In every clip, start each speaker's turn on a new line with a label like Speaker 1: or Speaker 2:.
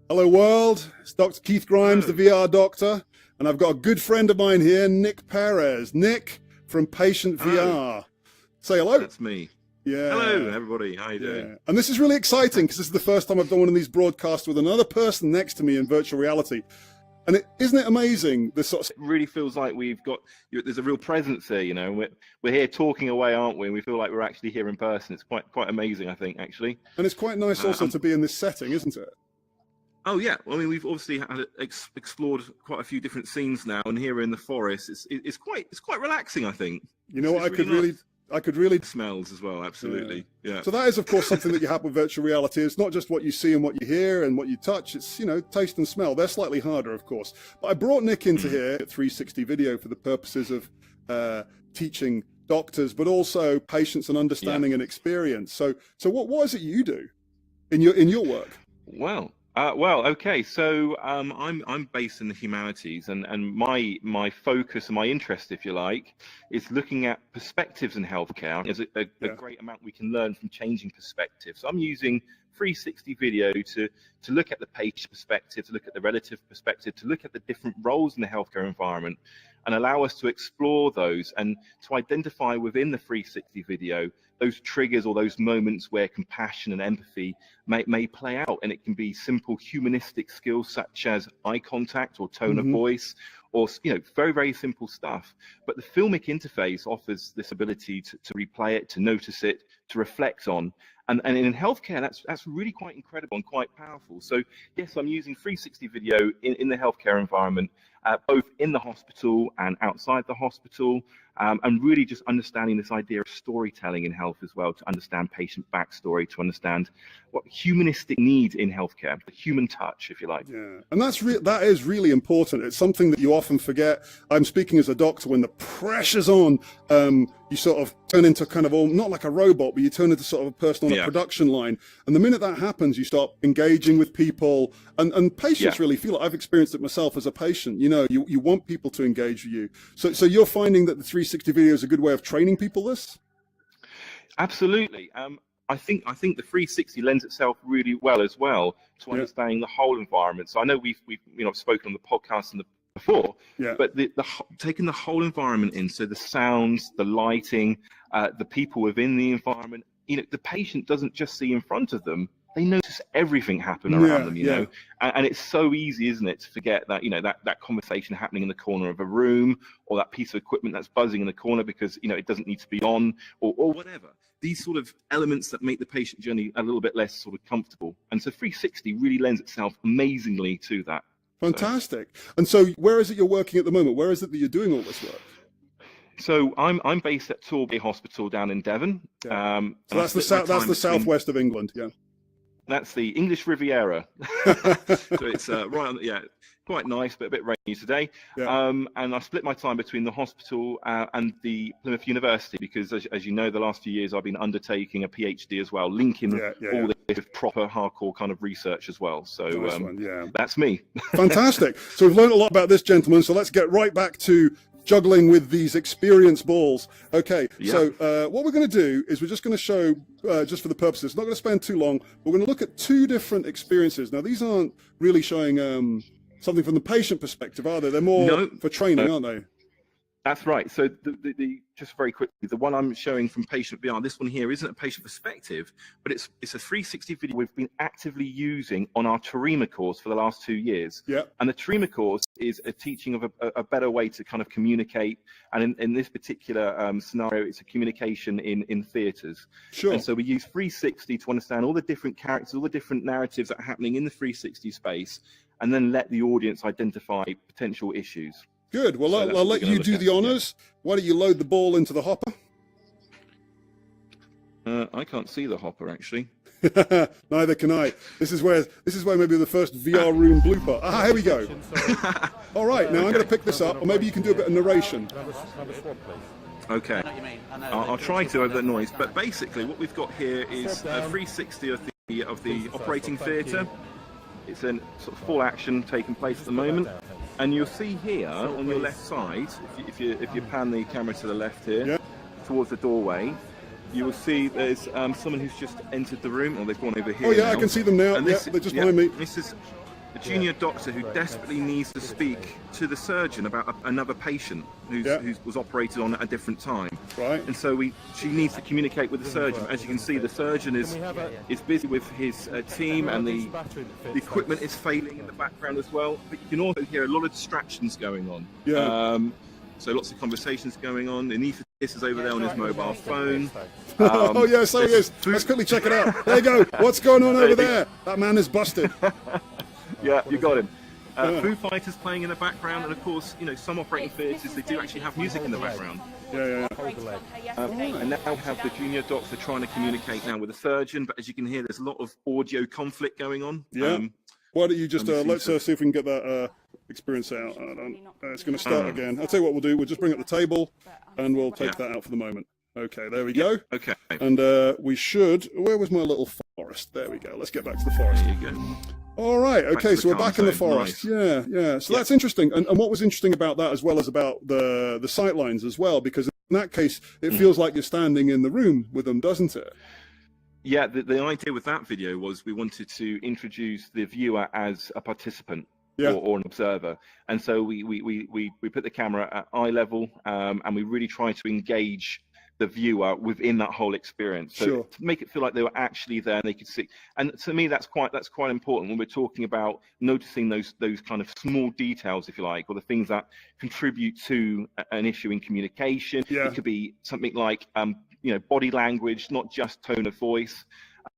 Speaker 1: Hello world, it's Dr. Keith Grimes, the VR doctor, and I've got a good friend of mine here, Nick Perez. Nick from Patient VR. Say hello.
Speaker 2: That's me.
Speaker 1: Yeah.
Speaker 2: Hello everybody, how you doing?
Speaker 1: And this is really exciting because this is the first time I've done one of these broadcasts with another person next to me in virtual reality. And isn't it amazing? This sort of...
Speaker 2: It really feels like there's a real presence here, you know. We're here talking away, aren't we? And we feel like we're actually here in person. It's quite amazing, I think, actually.
Speaker 1: And it's quite nice also to be in this setting, isn't it?
Speaker 2: Oh yeah, well, I mean, we've obviously explored quite a few different scenes now, and here we're in the forest. It's quite relaxing, I think.
Speaker 1: You know what? I could really
Speaker 2: smells as well. Absolutely, yeah.
Speaker 1: So that is, of course, something that you have with virtual reality. It's not just what you see and what you hear and what you touch. It's, you know, taste and smell. They're slightly harder, of course. But I brought Nick into here at 360 video for the purposes of teaching doctors, but also patients and understanding and experience. So what is it you do in your work?
Speaker 2: Well, okay. So I'm based in the humanities, and my focus and my interest, if you like, is looking at perspectives in healthcare. There's a great amount we can learn from changing perspectives. So I'm using 360 video to look at the patient perspective, to look at the relative perspective, to look at the different roles in the healthcare environment, and allow us to explore those and to identify within the 360 video those triggers or those moments where compassion and empathy may play out. And it can be simple humanistic skills such as eye contact or tone of voice, or, you know, very, very simple stuff. But the filmic interface offers this ability to replay it, to notice it, to reflect on. And in healthcare, that's really quite incredible and quite powerful. So yes, I'm using 360 video in the healthcare environment, both in the hospital and outside the hospital, and really just understanding this idea of storytelling in health as well, to understand patient backstory, to understand what humanistic need in healthcare, the human touch, if you like.
Speaker 1: Yeah, and that is really important. It's something that you often forget. I'm speaking as a doctor, when the pressure's on, you sort of turn into kind of not like a robot, but you turn into sort of a person on a production line. And the minute that happens, you start engaging with people, and patients really feel it. I've experienced it myself as a patient. You know, you want people to engage with you. So you're finding that the 360 video is a good way of training people this?
Speaker 2: Absolutely. I think the 360 lends itself really well as well to understanding the whole environment. So I know we've spoken on the podcast before, but taking the whole environment in, so the sounds, the lighting, the people within the environment. You know, the patient doesn't just see in front of them; they notice everything happen around them. You know, and it's so easy, isn't it, to forget that, you know, that conversation happening in the corner of a room, or that piece of equipment that's buzzing in the corner because, you know, it doesn't need to be on, or whatever. These sort of elements that make the patient journey a little bit less sort of comfortable. And so 360 really lends itself amazingly to that.
Speaker 1: Fantastic. And so where is it you're working at the moment? Where is it that you're doing all this work?
Speaker 2: So I'm based at Torbay Hospital down in Devon.
Speaker 1: So that's the southwest of England,
Speaker 2: That's the English Riviera. So it's right on, quite nice, but a bit rainy today. And I split my time between the hospital and the Plymouth University, because as you know, the last few years I've been undertaking a PhD as well, linking all this with proper hardcore kind of research as well. So that's me.
Speaker 1: Fantastic. So we've learned a lot about this gentleman. So let's get right back to juggling with these experience balls. Okay, so what we're going to do is we're just going to show, just for the purposes, it's not going to spend too long, we're going to look at two different experiences. Now, these aren't really showing something from the patient perspective, are they? They're more for training, aren't they?
Speaker 2: That's right. So just very quickly, the one I'm showing from Patient VR, this one here isn't a patient perspective, but it's a 360 video we've been actively using on our Terima course for the last 2 years. And the Terima course is a teaching of a better way to kind of communicate. And in this particular scenario, it's a communication in theatres. And so we use 360 to understand all the different characters, all the different narratives that are happening in the 360 space, and then let the audience identify potential issues.
Speaker 1: Good. Well, so I'll let you do the honors. Why don't you load the ball into the hopper?
Speaker 2: I can't see the hopper, actually.
Speaker 1: Neither can I. This is where maybe the first VR room blooper. Here we go. All right, now I'm going to pick this up, or maybe you can do a bit of narration.
Speaker 2: Okay. I'll try to over the noise, but basically what we've got here is a 360 of the operating theatre. It's a sort of full action taking place at the moment. And you'll see here on your left side, if you pan the camera to the left here, towards the doorway, you will see there's someone who's just entered the room, or they've gone over here.
Speaker 1: Oh yeah, now. I can see them now. And they're just behind me.
Speaker 2: a junior doctor who desperately needs to speak to the surgeon about another patient who was operated on at a different time.
Speaker 1: Right.
Speaker 2: And so she needs to communicate with the surgeon. As you can see, the surgeon is busy with his team, and the equipment is failing in the background as well. But you can also hear a lot of distractions going on.
Speaker 1: Yeah.
Speaker 2: So lots of conversations going on. Anaesthetist is over there on his mobile phone.
Speaker 1: Oh yeah, so he is. Let's quickly check it out. There you go. What's going on over there? That man is busted.
Speaker 2: Yeah, you got him. Foo Fighters playing in the background, and of course, you know, some operating theatres, they do actually have music in the background.
Speaker 1: Yeah.
Speaker 2: And now we have the junior doctor trying to communicate now with the surgeon, but as you can hear, there's a lot of audio conflict going on.
Speaker 1: Yeah. Why don't you just let's see if we can get that experience out. It's going to start again. I'll tell you what we'll do. We'll just bring up the table, and we'll take that out for the moment. Okay, there we go.
Speaker 2: Okay.
Speaker 1: And we should. Where was my little forest? There we go. Let's get back to the forest.
Speaker 2: There you go.
Speaker 1: All right. Okay, so we're back in the forest.
Speaker 2: Nice.
Speaker 1: Yeah. So that's interesting. And what was interesting about that, as well as about the sight lines as well, because in that case, it feels like you're standing in the room with them, doesn't it?
Speaker 2: Yeah. The idea with that video was we wanted to introduce the viewer as a participant. Or an observer, and so we put the camera at eye level, and we really try to engage the viewer within that whole experience, so to make it feel like they were actually there and they could see. And to me, that's quite important when we're talking about noticing those kind of small details, if you like, or the things that contribute to an issue in communication. It could be something like body language, not just tone of voice.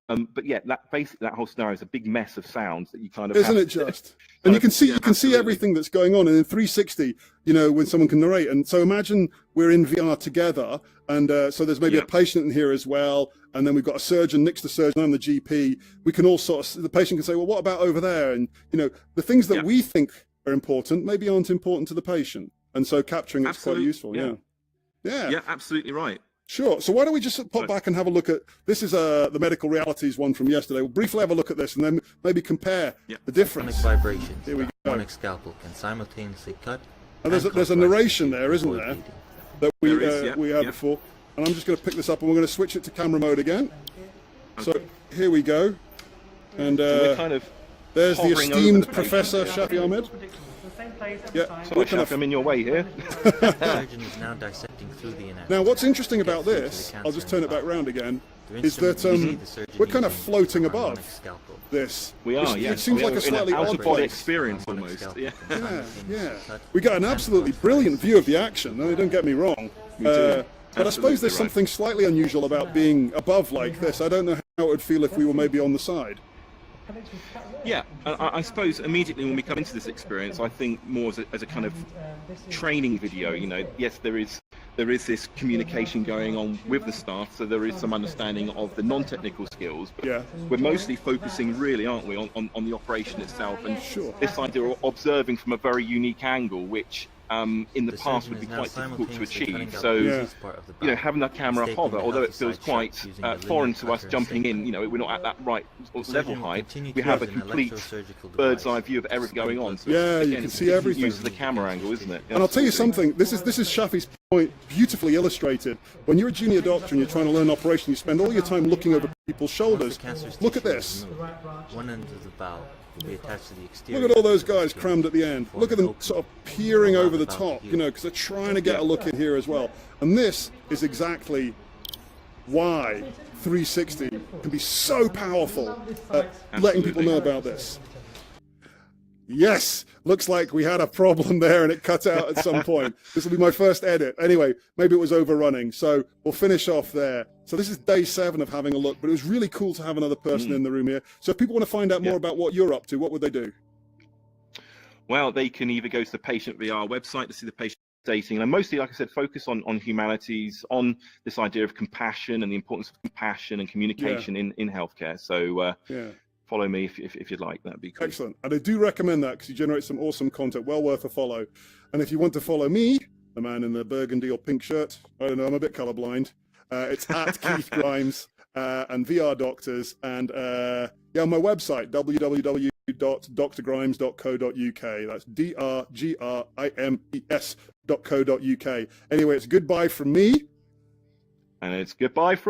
Speaker 2: But yeah, that whole scenario is a big mess of sounds that you kind of
Speaker 1: isn't it just? And you can see everything that's going on, and in 360, when someone can narrate. And so imagine we're in VR together, and so there's maybe a patient in here as well, and then we've got a surgeon next to the surgeon. I'm the GP. We can all the patient can say, well, what about over there? And the things that we think are important maybe aren't important to the patient, and so capturing it's quite useful. Yeah, absolutely right. Sure. So why don't we just pop back and have a look at, this is the medical realities one from yesterday. We'll briefly have a look at this and then maybe compare the difference.
Speaker 3: Vibrations.
Speaker 1: Here we go.
Speaker 3: One scalpel can simultaneously cut.
Speaker 1: And there's a narration there, isn't there? That we had before. And I'm just going to pick this up and we're going to switch it to camera mode again. So here we go. And there's the esteemed Professor Shafi Ahmed. Yeah,
Speaker 2: sorry, I'm in your way here.
Speaker 3: Surgeon is now dissecting through the anatomy.
Speaker 1: Now, what's interesting about this, I'll just turn it back round again, is that we're kind of floating above this.
Speaker 2: We are,
Speaker 1: It seems like a slightly odd
Speaker 2: body experience almost. Yeah.
Speaker 1: We got an absolutely brilliant view of the action. No, don't get me wrong. But I suppose there's something slightly unusual about being above like this. I don't know how it would feel if we were maybe on the side.
Speaker 2: Yeah, I suppose immediately when we come into this experience, I think more as a kind of training video. Yes, there is this communication going on with the staff, so there is some understanding of the non-technical skills. But we're mostly focusing, really, aren't we, on the operation itself, and this idea of observing from a very unique angle, which in the past would be quite difficult to achieve. So, having that camera hover, although it feels quite foreign to us jumping in, we're not at that right level height, we have a complete bird's eye view of everything going on. So again,
Speaker 1: you can see everything.
Speaker 2: Use of the camera angle, isn't it?
Speaker 1: And I'll tell you something, this is Shafi's point beautifully illustrated. When you're a junior doctor and you're trying to learn operation, you spend all your time looking over people's shoulders. Look at this.
Speaker 3: One end of the valve will be attached to the exterior.
Speaker 1: Look at all those guys crammed at the end. Look at them sort of peering over the top, because they're trying to get a look in here as well. And this is exactly why 360 can be so powerful at letting people know about this. Yes, looks like we had a problem there and it cut out at some point. This will be my first edit. Anyway, maybe it was overrunning. So we'll finish off there. So this is day 7 of having a look, but it was really cool to have another person in the room here. So if people want to find out more about what you're up to, what would they do?
Speaker 2: Well, they can either go to the Patient VR website to see the patient dating, and mostly, like I said, focus on humanities, on this idea of compassion and the importance of compassion and communication in healthcare. So follow me if you'd like. That'd be cool.
Speaker 1: Excellent. And I do recommend that because you generate some awesome content, well worth a follow. And if you want to follow me, the man in the burgundy or pink shirt, I don't know, I'm a bit colorblind. It's at Keith Grimes and VR Doctors, and on my website, www.drgrimes.co.uk. That's drgrimes.co.uk. Anyway, it's goodbye from me.
Speaker 2: And it's goodbye from